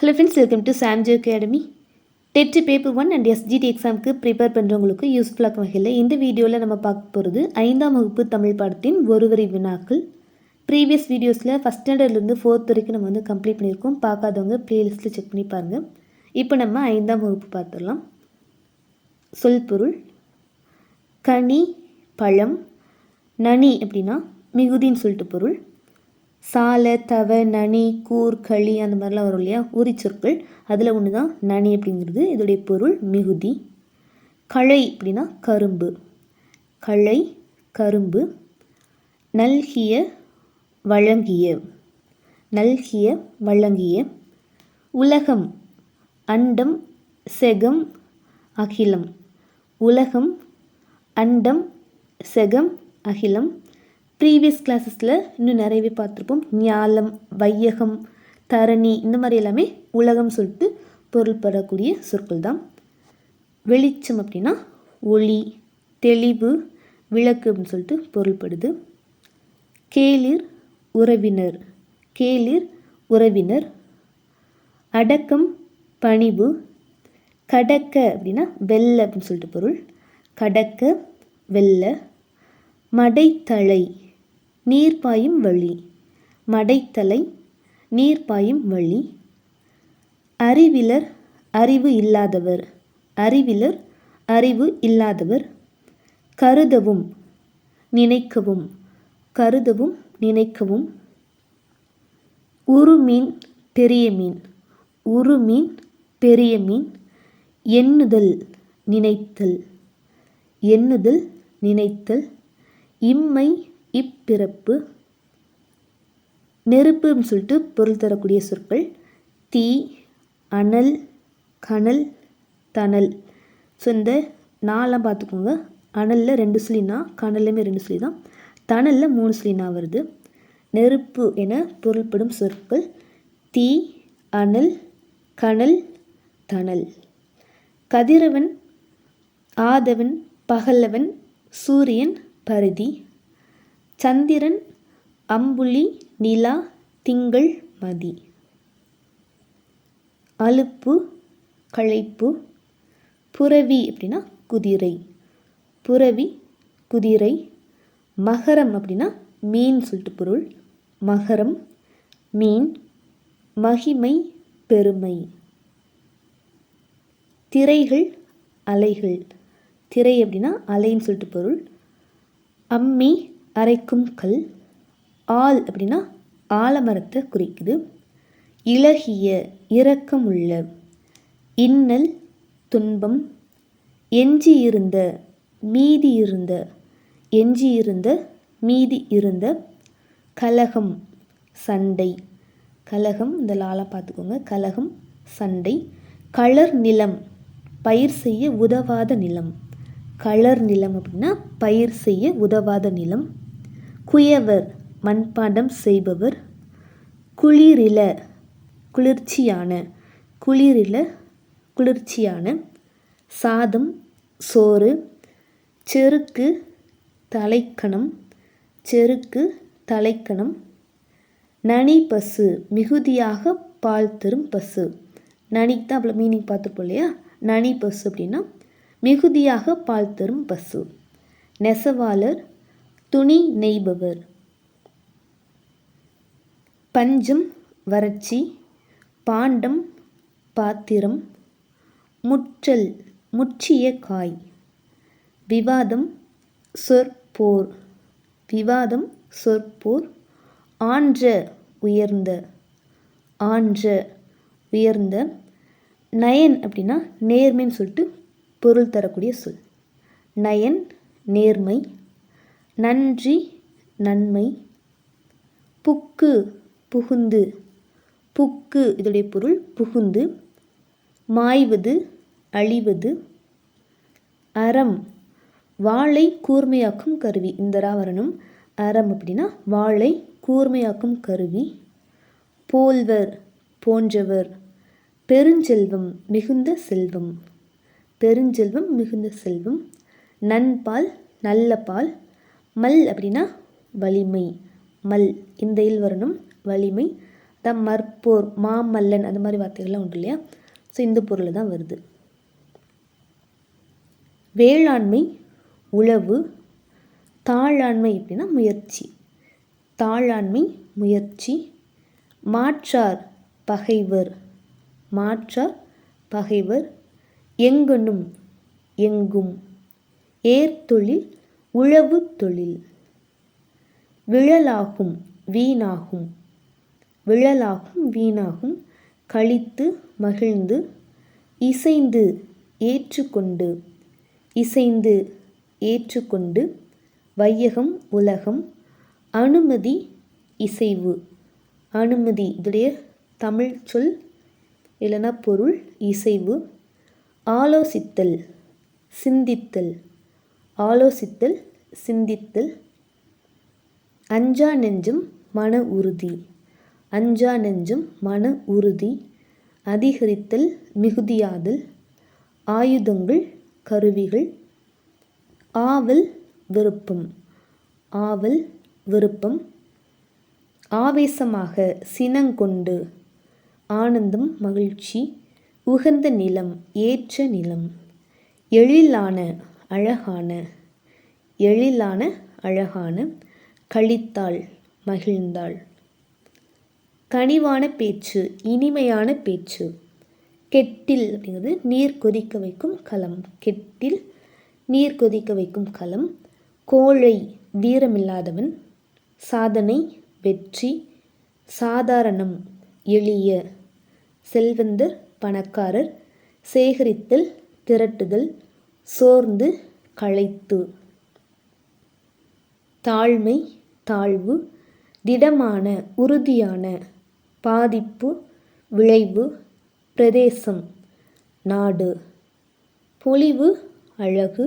Hello friends, welcome to Samji academy. TET paper 1 and SGT எக்ஸாமுக்கு prepare பண்ணுறவங்களுக்கு யூஸ்ஃபுல்லாக வகையில் இந்த வீடியோவில் நம்ம பார்க்க போகிறது 5ஆம் வகுப்பு தமிழ் பாடத்தின் ஒருவரி வினாக்கள். ப்ரீவியஸ் வீடியோஸில் ஃபஸ்ட் ஸ்டாண்டர்ட்லேருந்து 4th வரைக்கும் நம்ம வந்து கம்ப்ளீட் பண்ணியிருக்கோம். பார்க்காதவங்க ப்ளேலிஸ்ட்டில் செக் பண்ணி பாருங்கள். இப்போ நம்ம 5ஆம் வகுப்பு பார்த்துடலாம். சொல் பொருள்: கனி, பழம். நனி அப்படின்னா மிகுதின்னு சொல்லிட்டு பொருள். சால, தவ, நனி, கூர், களி அந்த மாதிரிலாம் வரும் இல்லையா, உரி சொற்கள். அதில் ஒன்று தான் நனி அப்படிங்கிறது. இதோடைய பொருள் மிகுதி. களை அப்படின்னா கரும்பு. களை, கரும்பு. நல்கிய, வழங்கிய. நல்கிய, வழங்கிய. உலகம், அண்டம், செகம், அகிலம். உலகம், அண்டம், செகம், அகிலம். ப்ரீவியஸ் கிளாஸஸில் இன்னும் நிறையவே பார்த்துருப்போம். ஞாலம், வையகம், தரணி, இந்த மாதிரி எல்லாமே உலகம் சொல்லிட்டு பொருள் பெறக்கூடிய சொற்கள் தான். வெளிச்சம் அப்படின்னா ஒளி, தெளிவு, விளக்கு அப்படின்னு சொல்லிட்டு பொருள்படுது. கேளிர், உறவினர். கேளிர், உறவினர். அடக்கம், பணிவு. கடக்க அப்படின்னா வெல்ல அப்படின்னு சொல்லிட்டு பொருள். கடக்க, வெல்ல. மடைத்தலை, நீர்ப்பாயும் வழி. மடைத்தலை, நீர்ப்பாயும் வழி. அறிவிலர், அறிவு இல்லாதவர். அறிவிலர், அறிவு இல்லாதவர். கருதவும், நினைக்கவும். கருதவும், நினைக்கவும். உருமீன், பெரிய மீன். உருமீன், பெரிய மீன். எண்ணுதல், நினைத்தல். எண்ணுதல், நினைத்தல். இம்மை, இப்பிறப்பு. நெருப்புன்னு சொல்லிட்டு பொருள் தரக்கூடிய சொற்கள். தீ, அனல், கனல், தணல். ஸோ இந்த நாலாம் பார்த்துக்கோங்க. அனலில் 2 சொல்லினா, கனல்லையுமே 2 சொல்லி தான். தணலில் 3 சொல்லினா வருது. நெருப்பு என பொருள்படும் சொற்கள் தீ, அனல், கனல், தணல். கதிரவன், ஆதவன், பகலவன், சூரியன், பரிதி. சந்திரன், அம்புலி, நிலா, திங்கள், மதி. அலுப்பு, களைப்பு. புரவி அப்படின்னா குதிரை. புரவி, குதிரை. மகரம் அப்படின்னா மீன் சொல்லிட்டு பொருள். மகரம், மீன். மகிமை, பெருமை. திரைகள், அலைகள். திரை அப்படின்னா அலைன்னு சொல்லிட்டு பொருள். அம்மி, அரைக்கும் கல். ஆல் அப்படின்னா ஆலமரத்தை குறிக்குது. இளகிய, இரக்கமுள்ள. இன்னல், துன்பம். எஞ்சி இருந்த, மீதி இருந்த. எஞ்சி இருந்த, மீதி இருந்த. கலகம், சண்டை. கலகம், இந்த லாலா பார்த்துக்கோங்க. கலகம், சண்டை. களர் நிலம், பயிர் செய்ய உதவாத நிலம். களர் நிலம் அப்படின்னா பயிர் செய்ய உதவாத நிலம். குயவர், மண்பாண்டம் செய்பவர். குளிரில, குளிர்ச்சியான. குளிரில, குளிர்ச்சியான. சாதம், சோறு. செருக்கு, தலைக்கணம். செருக்கு, தலைக்கணம். நனி பசு, மிகுதியாக பால் தரும் பசு. நனிக்கு தான் அவ்வளோ மீனிங் பார்த்துப்போம் இல்லையா. நனி பசு அப்படின்னா மிகுதியாக பால் தரும் பசு. நெசவாளர், துணி நெய்பவர். பஞ்சம், வறட்சி. பாண்டம், பாத்திரம். முற்றல், முற்றிய காய். விவாதம், சொற்போர். விவாதம், சொற்போர். ஆன்ற, உயர்ந்த. ஆன்ற, உயர்ந்த. நயன் அப்படின்னா நேர்மைன்னு சொல்லிட்டு பொருள் தரக்கூடிய சொல். நயன், நேர்மை. நன்றி, நன்மை. புக்கு, புகுந்து. புக்கு இதோடைய பொருள் புகுந்து. மாய்வது, அழிவது. அறம், வாளை கூர்மையாக்கும் கருவி. இந்த வரணும். அறம் அப்படின்னா வாளை கூர்மையாக்கும் கருவி. போல்வர், போன்றவர். பெருஞ்செல்வம், மிகுந்த செல்வம். பெருஞ்செல்வம், மிகுந்த செல்வம். நன்பால், நல்ல பால். மல் அப்படின்னா வலிமை. மல் இந்த இல் வரணும். வலிமை. மற்போர், மாமல்லன் அந்த மாதிரி வார்த்தைகள்லாம் உண்டு இல்லையா? ஸோ இந்த பொருள் தான் வருது. வேளாண்மை உழவு, தாளாண்மை அப்படின்னா முயற்சி, தாளாண்மை முயற்சி. மாற்றார் பகைவர், மாற்றார் பகைவர். எங்கனும் எங்கும், ஏர்தொழில் உழவு தொழில். விழலாகும் வீணாகும், விழலாகும் வீணாகும். கழித்து மகிழ்ந்து, இசைந்து ஏற்றுக்கொண்டு, இசைந்து ஏற்றுக்கொண்டு. வையகம் உலகம், அனுமதி இசைவு, அனுமதி இதுடைய தமிழ் சொல் இல்லைனா பொருள் இசைவு. ஆலோசித்தல் சிந்தித்தல், ஆலோசித்தல் சிந்தித்தல். அஞ்சா நெஞ்சம் மன உறுதி, அஞ்சா நெஞ்சம் மன உறுதி. அதிகரித்தல் மிகுதியாதல். ஆயுதங்கள் கருவிகள். ஆவல் விருப்பம், ஆவல் விருப்பம். ஆவேசமாக சினங்கொண்டு, ஆனந்தம் மகிழ்ச்சி. உகந்த நிலம் ஏற்ற நிலம். எழிலான அழகான, எழிலான அழகான. கழித்தாள் மகிழ்ந்தாள். கனிவான பேச்சு இனிமையான பேச்சு. கெட்டில் அப்படிங்கிறது நீர் கொதிக்க வைக்கும் களம், கெட்டில் நீர் கொதிக்க வைக்கும் களம். கோழை வீரமில்லாதவன். சாதனை வெற்றி. சாதாரணம் எளிய. செல்வந்தர் பணக்காரர். சேகரித்தல் திரட்டுதல். சோர்ந்து களைத்து. தாழ்மை தாழ்வு. திடமான உறுதியான. பாதிப்பு விளைவு. பிரதேசம் நாடு. பொலிவு அழகு.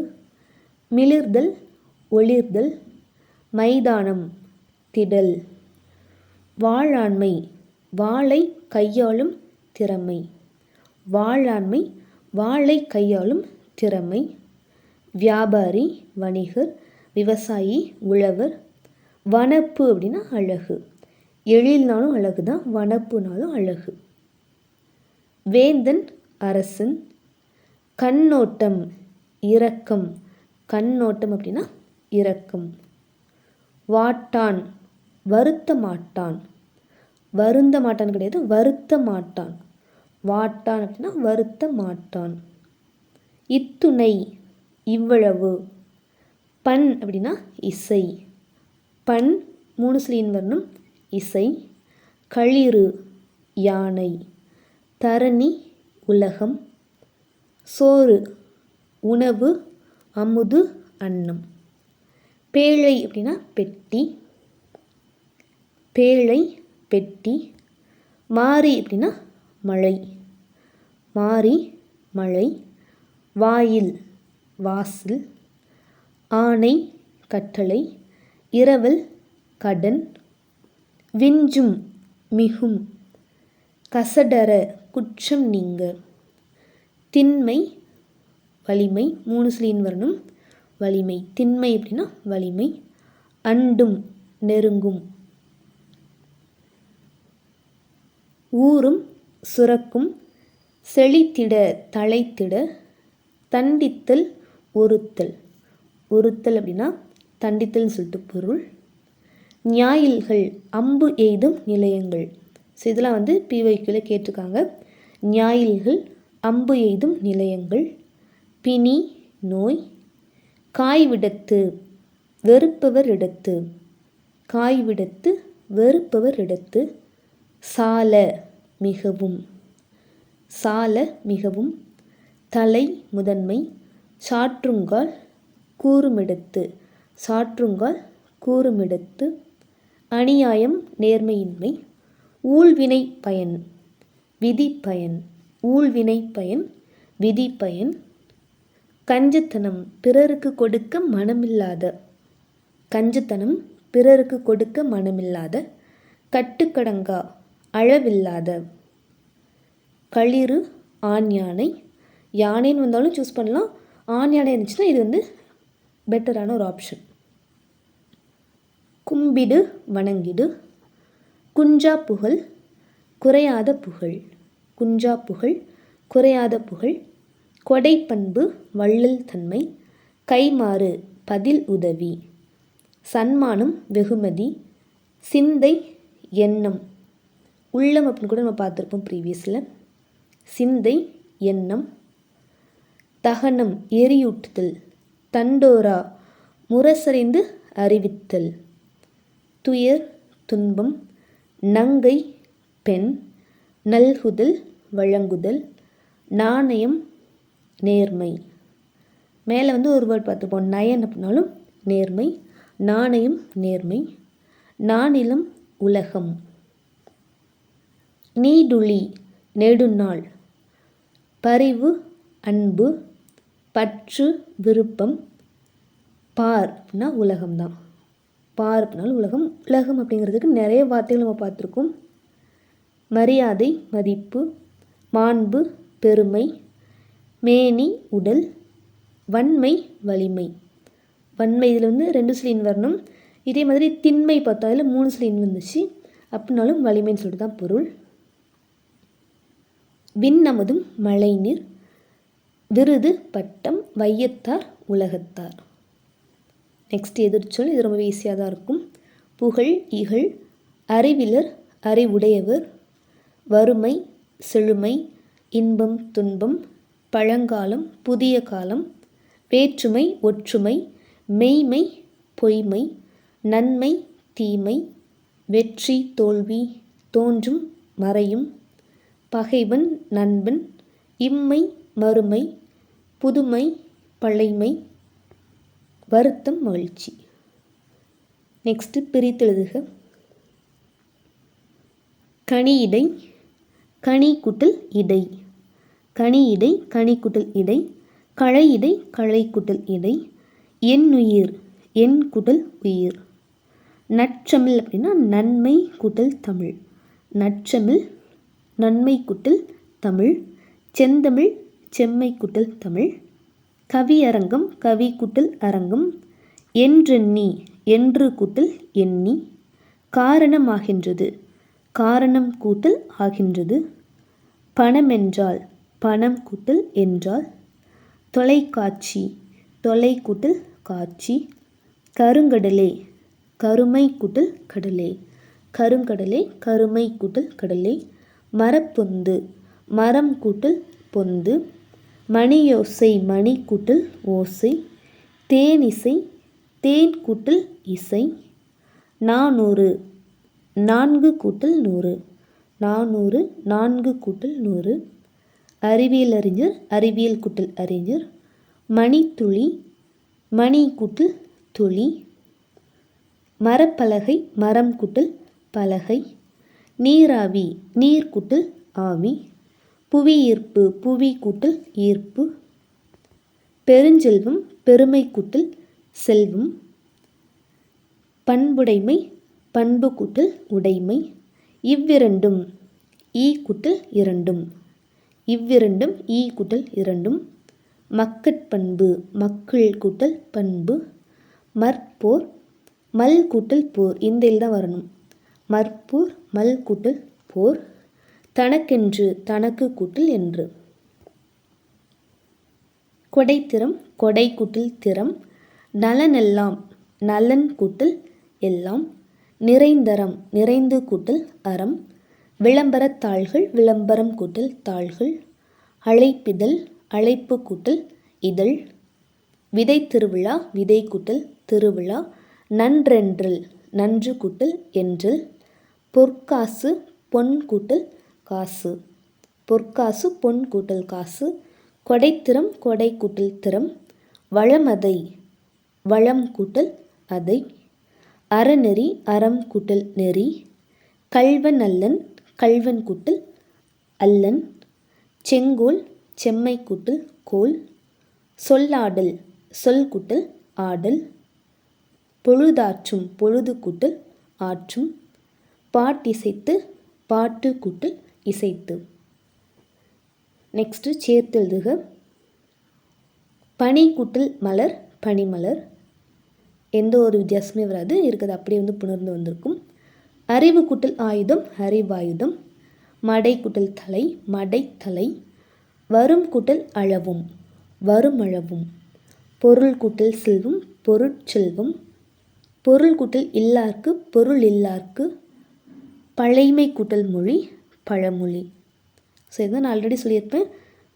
மிளிர்தல் ஒளிர்தல். மைதானம் திடல். வாளாண்மை வாளை கையாளும் திறமை, வாளாண்மை வாளை கையாளும் திறமை. வியாபாரி வணிகர். விவசாயி உழவர். வனப்பு அப்படின்னா அழகு, எழில்னாலும் அழகு தான், வனப்புனாலும் அழகு. வேந்தன் அரசன். கண்ணோட்டம் இரக்கம், கண்ணோட்டம் அப்படின்னா இரக்கம். வாட்டான் வருத்த மாட்டான், வருந்த மாட்டான் கிடையாது, வருத்த மாட்டான். வாட்டான் அப்படின்னா வருத்த மாட்டான். இத்துணை இவ்வளவு. பண் அப்படின்னா இசை, பண் 3 ஸ்லீன் வரணும் இசை. களிறு யானை. தரணி உலகம். சோறு உணவு, அமுது அன்னம். பேழை அப்படின்னா பெட்டி, பேழை பெட்டி. மாரி அப்படின்னா மழை, மாரி மழை. வாயில் வாசல். ஆணை கட்டளை. இரவல் கடன். விஞ்சும் மிகும். கசடர குற்றம் நீங்க. திண்மை வலிமை, 3 ஸ்லீன் வரணும் வலிமை. திண்மை அப்படின்னா வலிமை. அண்டும் நெருங்கும். ஊரும் சுரக்கும். செழித்திட தழைத்திட. தண்டித்தல் ஒருத்தல், ஒருத்தல் அப்படின்னா தண்டித்தல்னு சொல்லிட்டு பொருள். ஞாயில்கள் அம்பு எய்தும் நிலையங்கள். ஸோ இதெல்லாம் பிவைக்குள்ளே கேட்டிருக்காங்க. ஞாயில்கள் அம்பு எய்தும் நிலையங்கள். பிணி நோய். காய்விடத்து வெறுப்பவர் இடத்து, காய்விடத்து வெறுப்பவர் இடத்து. சால மிகவும், சால மிகவும். தலை முதன்மை. சாற்றுங்கால் கூறுமிடத்து, சாற்றுங்கால் கூறுமிடத்து. அநியாயம் நேர்மையின்மை. ஊழ்வினை பயன் விதி பயன், ஊழ்வினை பயன் விதி பயன். கஞ்சத்தனம் பிறருக்கு கொடுக்க மனமில்லாத, கஞ்சத்தனம் பிறருக்கு கொடுக்க மனமில்லாத. கட்டுக்கடங்கா அளவில்லாத. களிறு ஆண் யானை. யானைன்னு வந்தாலும் சூஸ் பண்ணலாம், ஆண் யானை இருந்துச்சுன்னா இது பெட்டரான ஒரு ஆப்ஷன். கும்பிடு வணங்கிடு. குஞ்சா புகழ். குறையாத புகழ். குன்றா புகழ், குறையாத புகழ். கொடைப்பண்பு, வள்ளல் தன்மை. கைமாறு, பதில் உதவி. சன்மானம், வெகுமதி. சிந்தை, எண்ணம். உள்ளம் அப்படின்னு கூட நம்ம பார்த்துருப்போம் ப்ரீவியஸில். சிந்தை, எண்ணம். தகனம், எரியூட்டுதல். தண்டோரா, முரசறிந்து அறிவித்தல். துயர், துன்பம். நங்கை, பெண். நல்குதல், வழங்குதல். நாணயம், நேர்மை. மேலே ஒரு வேர்ட் பார்த்துப்போம், நயன் அப்படின்னாலும் நேர்மை. நாணயம், நேர்மை. நானிலம், உலகம். நீடுழி, நெடுநாள். பரிவு, அன்பு. பற்று, விருப்பம். பார் அப்படின்னா உலகம்தான். பார் அப்படின்னாலும் உலகம். உலகம் அப்படிங்கிறதுக்கு நிறைய வார்த்தைகள் நம்ம பார்த்துருக்கோம். மரியாதை, மதிப்பு. மாண்பு, பெருமை. மேனி, உடல். வன்மை, வலிமை. வன்மை இதில் 2 ஸ்லீன் வரணும். இதே மாதிரி திண்மை பார்த்தா அதில் 3 ஸ்லீன் வந்துச்சு அப்படின்னாலும் வலிமைன்னு சொல்லிட்டு தான் பொருள். விண்ணமுதும், மழைநீர். விருது, பட்டம். வையத்தார், உலகத்தார். நெக்ஸ்ட் எதிர்ச்சொல், இது ரொம்ப ஈஸியாக தான் இருக்கும். புகழ், இகழ். அறிவிலர், அறிவுடையவர். வறுமை, செழுமை. இன்பம், துன்பம். பழங்காலம், புதிய காலம். வேற்றுமை, ஒற்றுமை. மெய்மை, பொய்மை. நன்மை, தீமை. வெற்றி, தோல்வி. தோன்றும், மறையும். பகைவன், நண்பன். இம்மை, மறுமை. புதுமை, பழைமை. வருத்தம், மகிழ்ச்சி. நெக்ஸ்ட்டு பிரித்தெழுதுக. கனியிடை, கனி கூட்டல் இடை. கனியிடை, கனி கூட்டல் இடை. களையிடை, களை கூட்டல் இடை. எண்ணுயிர், எண் கூட்டல் உயிர். நற்றமிழ் அப்படின்னா நன்மை கூட்டல் தமிழ். நற்றமிழ், நன்மை கூட்டல் தமிழ். செந்தமிழ், செம்மை கூட்டல் தமிழ். கவியரங்கம், கவி கூட்டல் அரங்கம். என்றெண்ணி, என்று கூட்டல் எண்ணி. காரணமாகின்றது, காரணம் கூட்டல் ஆகின்றது. பணமென்றால், பணம் கூட்டல் என்றால். தொலைக்காட்சி, தொலை கூட்டல் காட்சி. கருங்கடலே, கருமை கூட்டல் கடலே. கருங்கடலே, கருமை கூட்டல் கடலே. மரப்பொந்து, மரம் கூட்டல் பொந்து. மணியோசை, மணி கூட்டல் ஓசை. தேனிசை, தேன் கூட்டல் இசை. 400, 4 கூட்டல் 100. 400, 4 கூட்டல் 100. அறிவியல் அறிஞர், அறிவியல் கூட்டல் அறிஞர். மணித்துளி, மணி கூட்டல் துளி. மரப்பலகை, மரம் கூட்டல் பலகை. நீராவி, நீர் கூட்டல் ஆவி. புவியீர்ப்பு, புவி கூட்டல் ஈர்ப்பு. பெருஞ்செல்வம், பெருமை கூட்டல் செல்வம். பண்புடைமை, பண்பு கூட்டல் உடைமை. இவ்விரண்டும், ஈ கூட்டல் இரண்டும். இவ்விரண்டும், ஈ கூட்டல் இரண்டும். மக்கட்பண்பு, மக்கள் கூட்டல் பண்பு. மற்போர், மல் கூட்டல் போர். இந்த தான் வரணும். மற்போர், மல் கூட்டல் போர். தனக்கென்று, தனக்கு கூட்டல் என்று. கொடைத்திறம், கொடை கூட்டல் திறம். நலனெல்லாம், நலன் கூட்டல் எல்லாம். நிறைந்தரம், நிறைந்து கூட்டல் அறம். விளம்பரத் தாள்கள், விளம்பரம் கூட்டல் தாள்கள். அழைப்பிதழ், அழைப்பு கூட்டல் இதழ். விதை திருவிழா, விதை கூட்டல் திருவிழா. நன்றென்றல், நன்று கூட்டல் என்றல். பொற்காசு, பொன் கூட்டல் காசு. பொற்காசு, பொன் கூட்டல் காசு. கொடைத்திறம், கொடை கூட்டல் திறம். வளமதை, வளம் கூட்டல் அதை. அறநெறி, அறம் கூட்டல் நெறி. கள்வன் அல்லன், கள்வன் கூட்டல் அல்லன். செங்கோல், செம்மை கூட்டல் கோல். சொல்லாடல், சொல் கூட்டல் ஆடல். பொழுதாற்றும், பொழுது கூட்டல் ஆற்றும். பாட்டிசைத்து, பாட்டு கூட்டல் இசைத்து. நெக்ஸ்ட்டு சேர்த்து எழுதுக. பனி கூட்டல் மலர், பனிமலர். எந்த ஒரு வித்தியாசமே வராது, இருக்கிறது அப்படியே புணர்ந்து வந்திருக்கும். அறிவு கூட்டல் ஆயுதம், அறிவாயுதம். மடை கூட்டல் தலை மடைத்தலை. வரும் கூட்டல் அளவும் வருமளவும். பொருள் கூட்டல் செல்வம் பொருட்செல்வம். பொருள் கூட்டல் இல்லார்க்கு பொருள் இல்லார்க்கு. பழைமை கூட்டல் மொழி பழமொழி. ஸோ இதை நான் ஆல்ரெடி சொல்லியிருப்பேன்.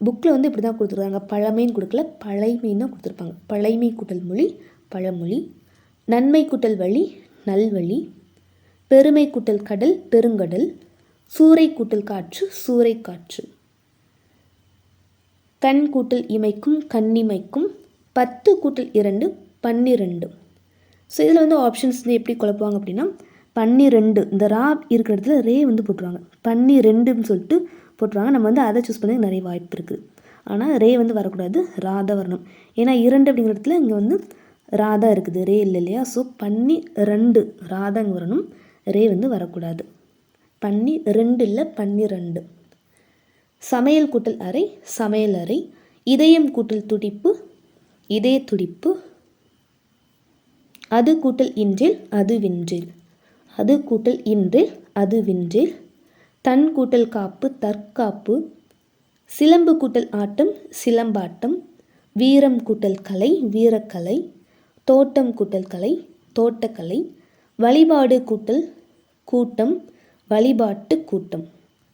புக்கில் வந்து இப்படி தான் கொடுத்துருக்காங்க, பழமைன்னு கொடுக்கல, பழைமைன்னு தான் கொடுத்துருப்பாங்க. பழைமை கூட்டல் மொழி பழமொழி. நன்மை கூட்டல் வழி நல்வழி. பெருமை கூட்டல் கடல் பெருங்கடல். சூறை கூட்டல் காற்று சூறை காற்று. கண் கூட்டல் இமைக்கும் கண்ணிமைக்கும். 10 கூட்டல் 2 12. ஸோ இதில் வந்து ஆப்ஷன்ஸ் வந்து எப்படி குழப்புவாங்க அப்படின்னா 12 இந்த ரா இருக்கிற இடத்துல ரே வந்து போட்டுருவாங்க, 12ன்னு சொல்லிட்டு போட்டுருவாங்க. நம்ம வந்து அதை சூஸ் பண்ண நிறைய வாய்ப்பு இருக்குது. ஆனால் ரே வந்து வரக்கூடாது, ரா தான் வரணும். ஏன்னா 2 அப்படிங்கிற இடத்துல இங்கே வந்து ரா தான் இருக்குது, ரே இல்லை இல்லையா. ஸோ 12 ரா தான் இங்கே வரணும், ரே வந்து வரக்கூடாது. 12 இல்லை 12. சமையல் கூட்டல் அறை சமையல் அறை. இதயம் கூட்டல் துடிப்பு இதய துடிப்பு. அது கூட்டல் இன்றேல் அது வின்றேல் அது கூட்டல் இன்றேல் அது வின்றேல். தன் கூட்டல் காப்பு தற்காப்பு. சிலம்பு கூட்டல் ஆட்டம் சிலம்பாட்டம். வீரம் கூட்டல் கலை வீரக்கலை. தோட்டம் கூட்டல் கலை தோட்டக்கலை. வழிபாடு கூட்டல் கூட்டம் வழிபாட்டு கூட்டம்.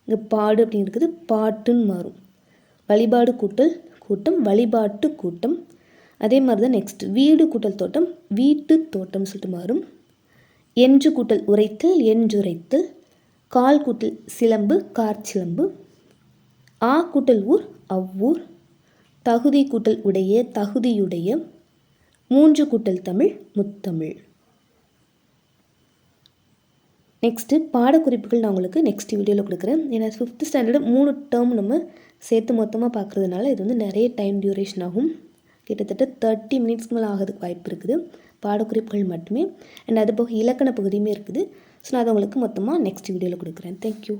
இங்கே பாடு அப்படிங்கிறது பாட்டுன்னு மாறும். வழிபாடு கூட்டல் கூட்டம் வழிபாட்டு கூட்டம். அதே மாதிரி தான் நெக்ஸ்ட் வீடு கூட்டல் தோட்டம் வீட்டு தோட்டம் சொல்லிட்டு மாறும். என்று கூட்டல் உரைத்தல் என்றுரைத்தல். கால் கூட்டல் சிலம்பு காற்சிலம்பு. ஆ கூட்டல் ஊர் அவ்வூர். தகுதி கூட்டல் உடைய தகுதியுடைய. 3 கூட்டல் தமிழ் முத்தமிழ். நெக்ஸ்ட்டு பாடக்குறிப்புகள் நான் உங்களுக்கு நெக்ஸ்ட் வீடியோவில் கொடுக்குறேன். ஏன்னா 5th ஸ்டாண்டர்டு 3 டேர்ம் நம்ம சேர்த்து மொத்தமாக பார்க்குறதுனால இது வந்து நிறைய டைம் டியூரேஷன் ஆகும். கிட்டத்தட்ட 30 மினிட்ஸ்க்கு மேலே ஆகிறதுக்கு வாய்ப்பு இருக்குது, பாடக்குறிப்புகள் மட்டுமே. அண்ட் அது போக இலக்கண பகுதியுமே இருக்குது. ஸோ நான் அதை உங்களுக்கு மொத்தமாக நெக்ஸ்ட் வீடியோவில் கொடுக்குறேன். தேங்க்யூ.